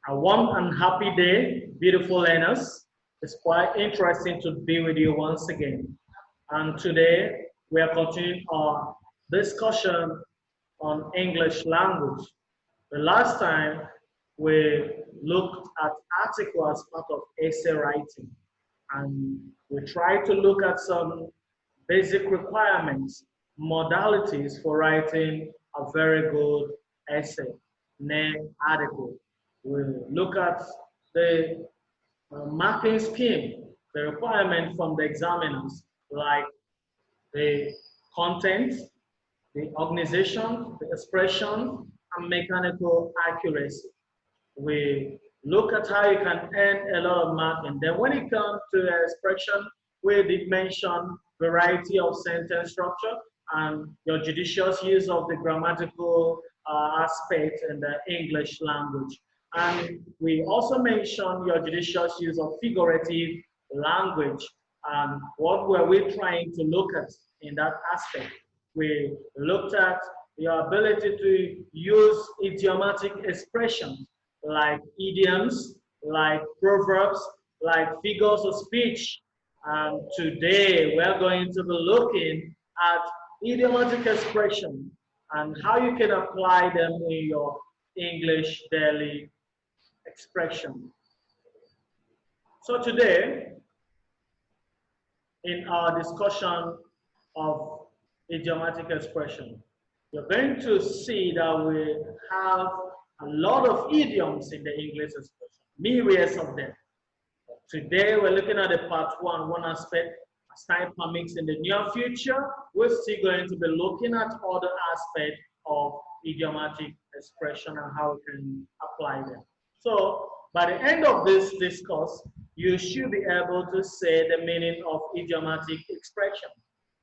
A warm and happy day, beautiful learners. It's quite interesting to be with you once again. And today we are continuing our discussion on English language. The last time we looked at article as part of essay writing, and we tried to look at some basic requirements, modalities for writing a very good essay, name article. We'll look at the marking scheme, the requirement from the examiners, like the content, the organization, the expression, and mechanical accuracy. We look at how you can earn a lot of marking. Then when it comes to the expression, we did mention variety of sentence structure and your judicious use of the grammatical aspect in the English language. And we also mentioned your judicious use of figurative language. And what were we trying to look at in that aspect? We looked at your ability to use idiomatic expressions like idioms, like proverbs, like figures of speech. And today we're going to be looking at idiomatic expression and how you can apply them in your English daily expression. So today, in our discussion of idiomatic expression, you're going to see that we have a lot of idioms in the English expression, myriads of them. Today, we're looking at the part one aspect. As time permits in the near future, we're still going to be looking at other aspects of idiomatic expression and how we can apply them. So, by the end of this discourse, you should be able to say the meaning of idiomatic expression.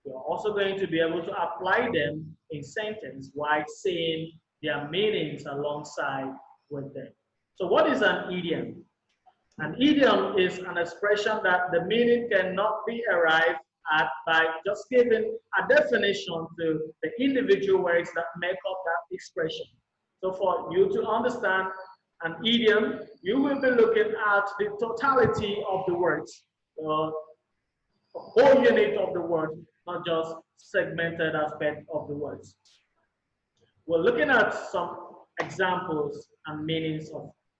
You're also going to be able to apply them in sentence while saying their meanings alongside with them. So what is an idiom? An idiom is an expression that the meaning cannot be arrived at by just giving a definition to the individual words that make up that expression. So for you to understand an idiom, you will be looking at the totality of the words, the whole unit of the word, not just segmented aspect of the words. We're looking at some examples and meanings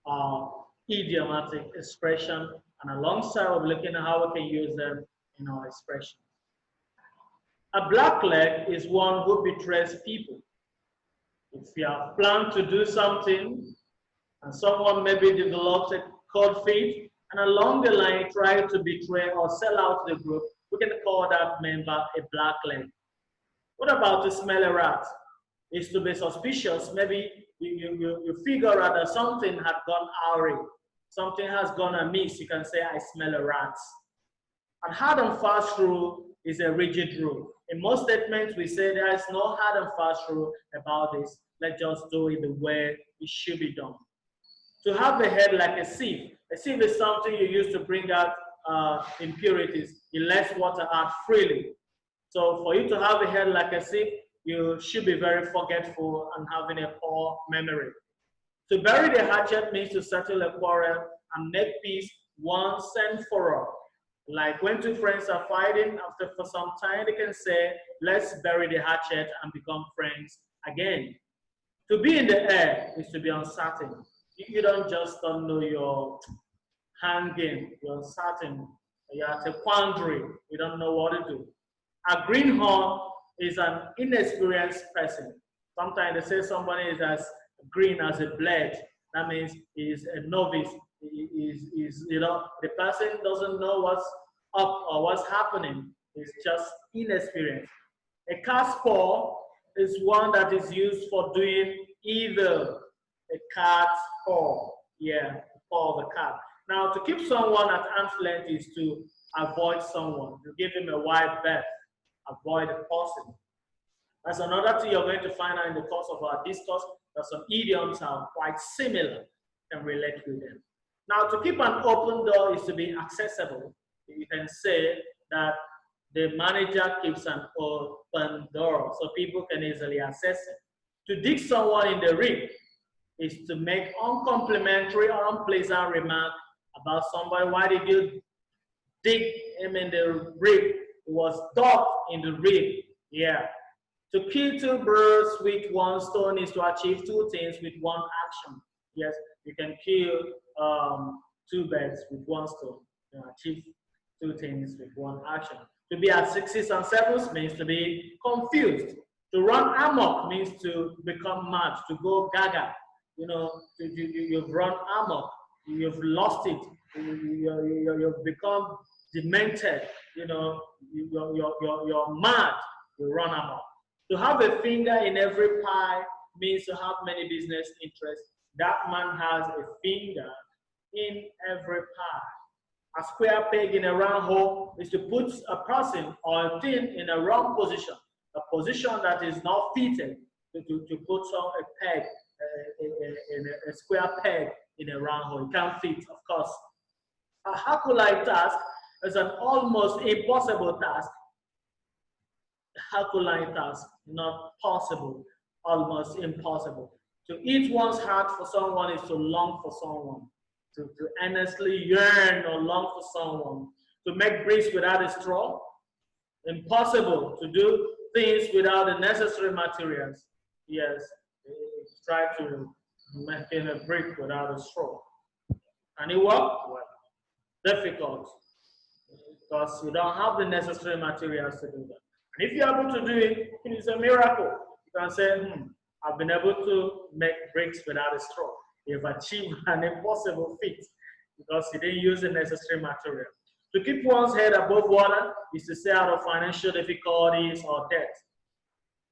of idiomatic expression, and alongside we're looking at how we can use them in our expression. A blackleg is one who betrays people. If you have planned to do something and someone maybe develops a cold feet and along the line try to betray or sell out the group, we can call that member a blackleg. What about to smell a rat? Is to be suspicious. Maybe you figure out that something had gone awry, something has gone amiss. You can say, I smell a rat. And hard and fast rule is a rigid rule. In most statements, we say there is no hard and fast rule about this. Let's just do it the way it should be done. To have a head like a sieve. A sieve is something you use to bring out impurities. It lets water out freely. So for you to have a head like a sieve, you should be very forgetful and having a poor memory. To bury the hatchet means to settle a quarrel and make peace once and for all. Like when two friends are fighting, after for some time they can say, let's bury the hatchet and become friends again. To be in the air is to be uncertain. You don't know you're hanging, you're uncertain, you're at a quandary, you don't know what to do. A greenhorn is an inexperienced person. Sometimes they say somebody is as green as a blade. That means he is a novice. The person doesn't know what's up or what's happening. He's just inexperienced. A cat's paw is one that is used for doing evil. A cat's paw. Yeah, paw of the cat. Now, to keep someone at arm's length is to avoid someone. You give him a wide berth. Avoid the person. That's another thing you're going to find out in the course of our discourse, that some idioms are quite similar and relate with them. Now, to keep an open door is to be accessible. You can say that the manager keeps an open door so people can easily access it. To dig someone in the rib is to make uncomplimentary or unpleasant remark about somebody. Why did you dig him in the rib? It was dug in the rib. Yeah. To kill two birds with one stone is to achieve two things with one action. Yes, you can kill two birds with one stone. You know, achieve two things with one action. To be at sixes and sevens means to be confused. To run amok means to become mad, to go gaga. You know, you've run amok, you've lost it, you've become demented. You know, you're mad, you run amok. To have a finger in every pie means to have many business interests. That man has a finger in every pie. A square peg in a round hole is to put a person or a thing in a wrong position, a position that is not fitted to put a peg, a square peg in a round hole. It can't fit, of course. A Herculean task is an almost impossible task. Herculean task, not possible, almost impossible. To eat one's heart for someone is to long for someone, to earnestly yearn or long for someone. To make bricks without a straw, impossible. To do things without the necessary materials. Yes, try to make a brick without a straw. Can it work? Well, difficult, because you don't have the necessary materials to do that. And if you're able to do it, it is a miracle. You can say, I've been able to make bricks without a straw. You've achieved an impossible feat because you didn't use the necessary material. To keep one's head above water is to stay out of financial difficulties or debt.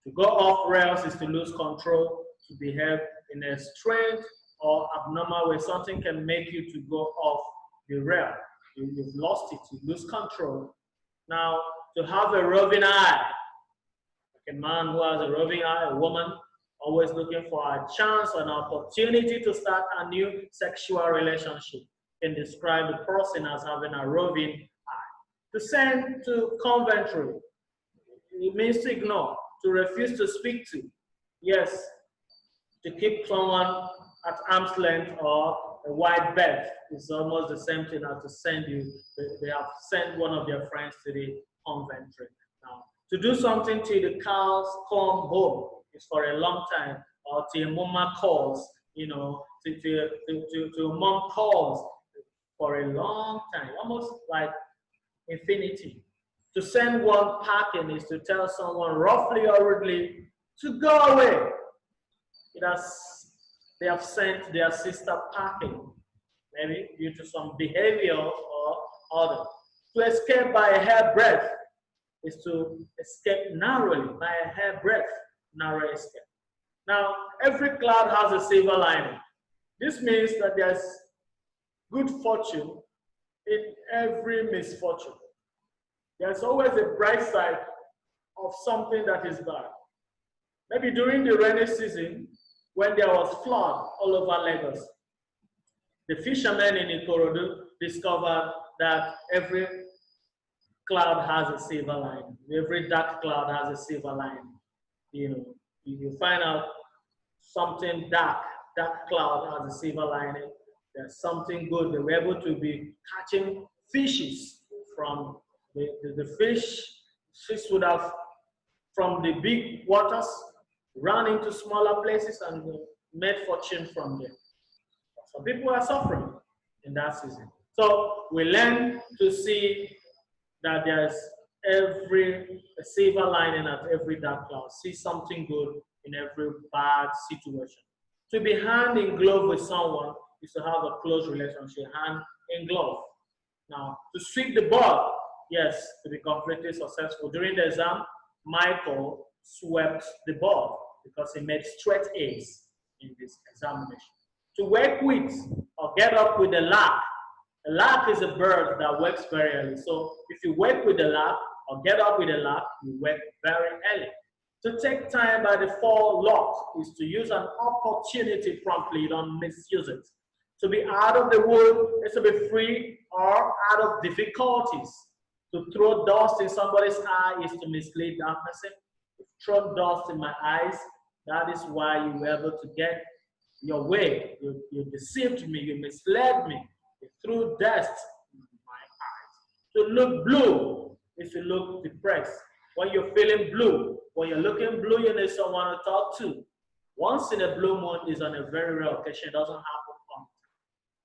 To go off rails is to lose control, to behave in a strange or abnormal way. Something can make you to go off the rail. You've lost it, you lose control. Now, to have a roving eye, like a man who has a roving eye, a woman always looking for a chance, an opportunity to start a new sexual relationship, can describe the person as having a roving eye. To send to Coventry, it means to ignore, to refuse to speak to. Yes, to keep someone at arm's length or a wide berth is almost the same thing as to send you. They have sent one of their friends to the Coventry. Now, to do something till the cows come home is for a long time, or till mama calls, you know, to mom calls for a long time, almost like infinity. To send one packing is to tell someone roughly or rudely to go away. They have sent their sister packing, maybe due to some behavior or other. To escape by a hairbreadth is to escape narrowly by a hairbreadth, narrow escape. Now, every cloud has a silver lining. This means that there's good fortune in every misfortune. There's always a bright side of something that is bad. Maybe during the rainy season, when there was flood all over Lagos, the fishermen in Ikorodu discovered that every cloud has a silver lining. Every dark cloud has a silver lining. You know, if you find out something dark cloud has a silver lining, there's something good. They were able to be catching fishes from the fish would have, from the big waters, run into smaller places and made fortune from them. Some people are suffering in that season. So we learn to see that there's a silver lining at every dark cloud. See something good in every bad situation. To be hand in glove with someone is to have a close relationship, hand in glove. Now, to sweep the board, yes, to be completely successful. During the exam, Michael swept the board because he made straight A's in this examination. To work with or get up with a lark. A lark is a bird that works very early. So if you work with a lark or get up with a lark, you work very early. To take time by the forelock is to use an opportunity promptly, you don't misuse it. To be out of the wood is to be free or out of difficulties. To throw dust in somebody's eye is to mislead that person. To throw dust in my eyes, that is why you were able to get your way. You deceived me, you misled me. You threw dust in my eyes. To look blue is to look depressed. When you're feeling blue, when you're looking blue, you need someone to talk to. Once in a blue moon is on a very rare occasion. It doesn't happen often.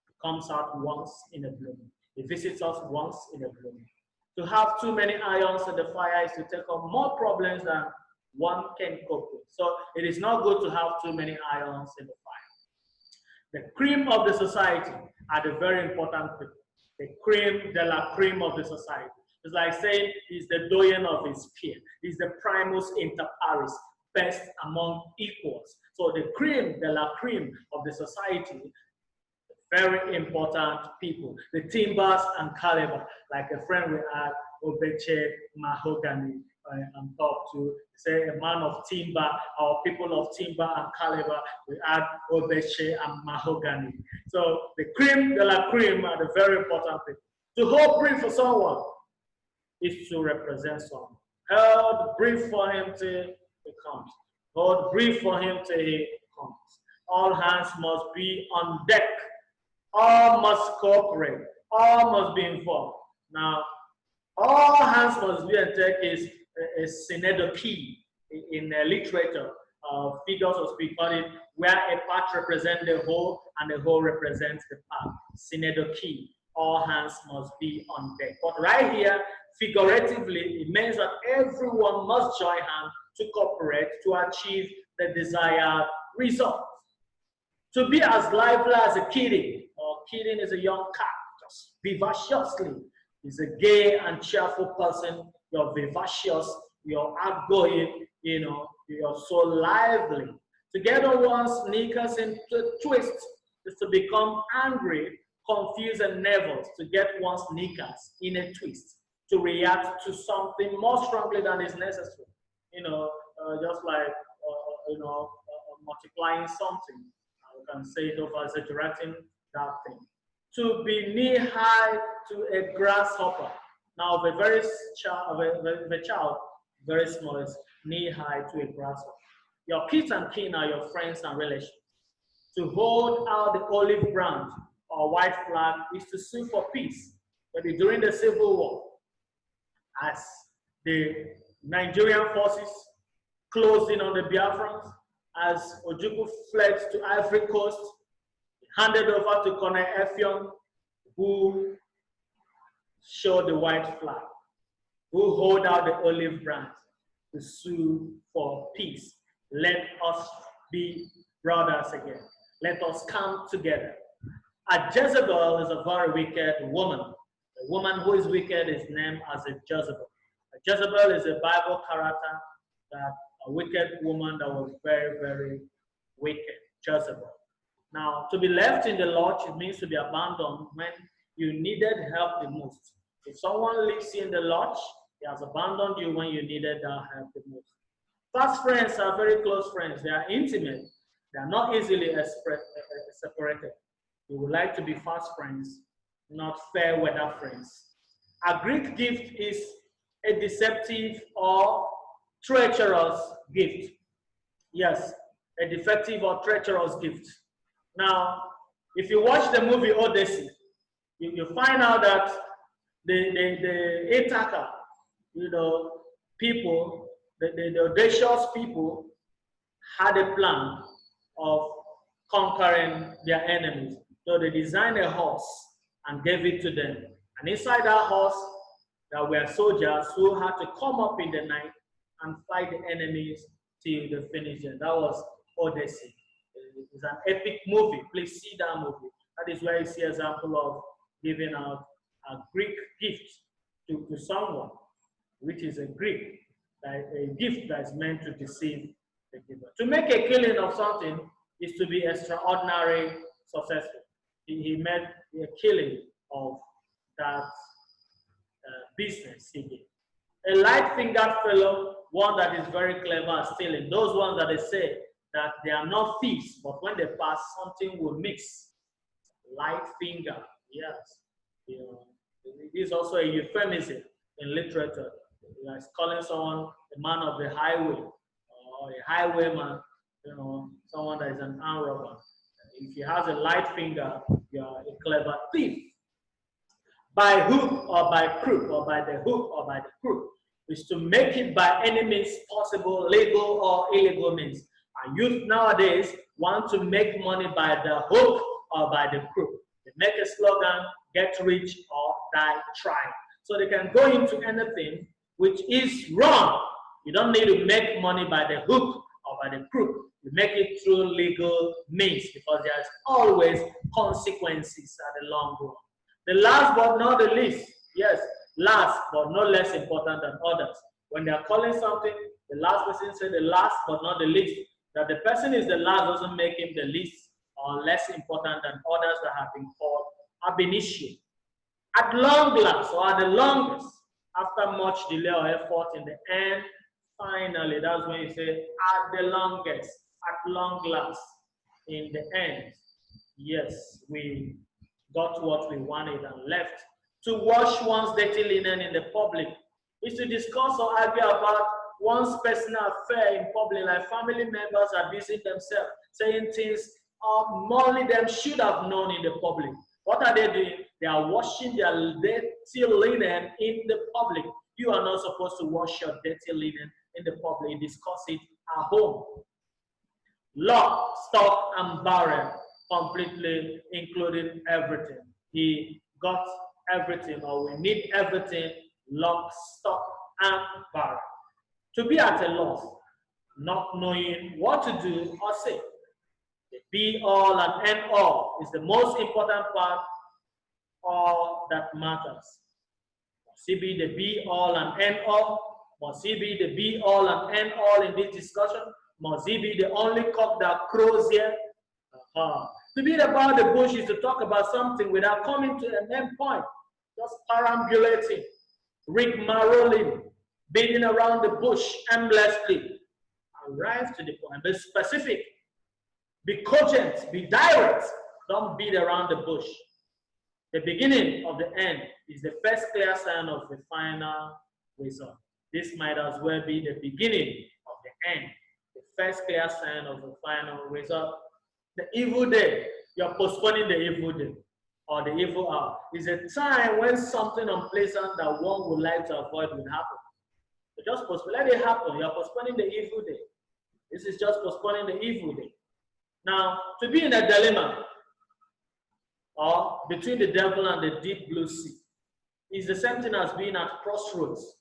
It comes out once in a blue moon. It visits us once in a blue moon. To have too many irons in the fire is to take on more problems than one can cope with. So it is not good to have too many irons in the fire. The cream of the society are the very important people. The cream de la cream of the society. It's like saying he's the doyen of his peer. He's the primus inter pares, best among equals. So the cream de la cream of the society, very important people. The timbers and caliber, like a friend we had, Obeche Mahogany, and talk to, say a man of timber, our people of timber and caliber, we add Obeche and Mahogany. So the cream de la cream are the very important people. To hold brief for someone is to represent someone. Hold brief for him till he comes. Hold brief for him till he comes. All hands must be on deck. All must cooperate. All must be involved. Now, all hands must be on deck is a synecdoche in literature. Figures of speech, where a part represents the whole and the whole represents the part. Synecdoche. All hands must be on deck. But right here, figuratively, it means that everyone must join hands to cooperate to achieve the desired result. To be as lively as a kitten, or kitten is a young cat, just vivaciously. Is a gay and cheerful person. You're vivacious, you're outgoing, you're so lively. To get on one's knickers into a twist is to become angry, confused, and nervous. To get one's knickers in a twist, to react to something more strongly than is necessary. Just like multiplying something. You can say it over exaggerating that thing. To be knee-high to a grasshopper. Now, the child, very small, is knee-high to a grasshopper. Your kids and kin are your friends and relations. To hold out the olive branch or white flag is to sue for peace. But during the Civil War, as the Nigerian forces closed in on the Biafrans, as Ojukwu fled to Ivory Coast, handed over to Colonel Effiong, who showed the white flag, who hold out the olive branch to sue for peace. Let us be brothers again. Let us come together. A Jezebel is a very wicked woman. A woman who is wicked is named as a Jezebel. A Jezebel is a Bible character, that a wicked woman that was very, very wicked. Jezebel. Now, to be left in the lodge, it means to be abandoned when you needed help the most. If someone leaves you in the lodge, he has abandoned you when you needed that help the most. Fast friends are very close friends. They are intimate. They are not easily separated. You would like to be fast friends, not fair weather friends. A Greek gift is a deceptive or treacherous gift. Yes, a defective or treacherous gift. Now, if you watch the movie Odyssey, you find out that the Ithaca, people, the audacious people had a plan of conquering their enemies. So they designed a horse and gave it to them. And inside that horse, there were soldiers who had to come up in the night and fight the enemies till they finished it. That was Odyssey. It's an epic movie. Please see that movie. That is where you see an example of giving out a Greek gift to someone, which is a Greek, like a gift that is meant to deceive the giver. To make a killing of something is to be extraordinary successful. He made a killing of that business he did. A light-fingered fellow, one that is very clever at stealing. Those ones that they say that they are not thieves, but when they pass, something will mix. Light finger, yes. It is also a euphemism in literature. It's calling someone a man of the highway or a highwayman, someone that is an armed robber. If he has a light finger, you're a clever thief. By hook or by crook, or by the hook or by the crook, is to make it by any means possible, legal or illegal means. And youth nowadays want to make money by the hook or by the crook. They make a slogan, get rich or die trying. So they can go into anything which is wrong. You don't need to make money by the hook or by the crook. You make it through legal means because there's always consequences at the long run. The last but not the least, yes, last but no less important than others. When they are calling something, the last person said the last but not the least. That the person is the last doesn't make him the least or less important than others that have been called ab initio. At long last, or at the longest, after much delay or effort in the end, finally, that's when you say at the longest, at long last, in the end, yes, we got what we wanted and left. To wash one's dirty linen in the public is to discuss or argue about one's personal affair in public, like family members abusing themselves, saying things only them should have known in the public. What are they doing? They are washing their dirty linen in the public. You are not supposed to wash your dirty linen in the public. You discuss it at home. Lock, stock, and barrel, completely including everything. He got everything, or we need everything, lock, stock, and barrel. To be at a loss, not knowing what to do or say. The be all and end all is the most important part, all that matters. Must he be the be all and end all? Must he be the be all and end all in this discussion? Must he be the only cock that crows here? To beat about the bush is to talk about something without coming to an end point, just perambulating, rigmaroling, beating around the bush aimlessly. Arrive to the point. Be specific, be cogent, be direct. Don't beat around the bush. The beginning of the end is the first clear sign of the final result. This might as well be the beginning of the end, the first clear sign of the final result. The evil day, you're postponing the evil day or the evil hour, is a time when something unpleasant that one would like to avoid will happen. So just postpone, let it happen. You're postponing the evil day. This is just postponing the evil day. Now, to be in a dilemma or between the devil and the deep blue sea is the same thing as being at crossroads.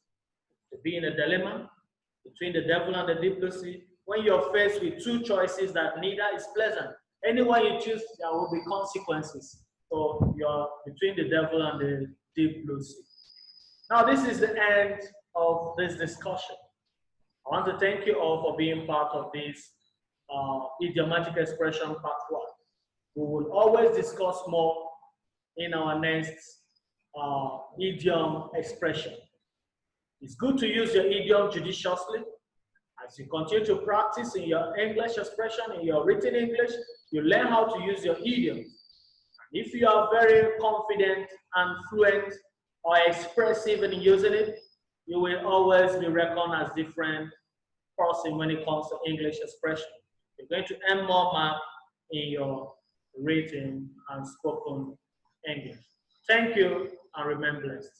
To be in a dilemma between the devil and the deep blue sea, when you're faced with two choices that neither is pleasant. Anyone you choose, there will be consequences. So you're between the devil and the deep blue sea. Now, this is the end of this discussion. I want to thank you all for being part of this idiomatic expression part 1. We will always discuss more in our next idiom expression. It's good to use your idiom judiciously. As you continue to practice in your English expression, in your written English, you learn how to use your idioms. And if you are very confident and fluent or expressive in using it, you will always be reckoned as different person when it comes to English expression. You're going to earn more marks in your written and spoken English. Thank you and remain blessed.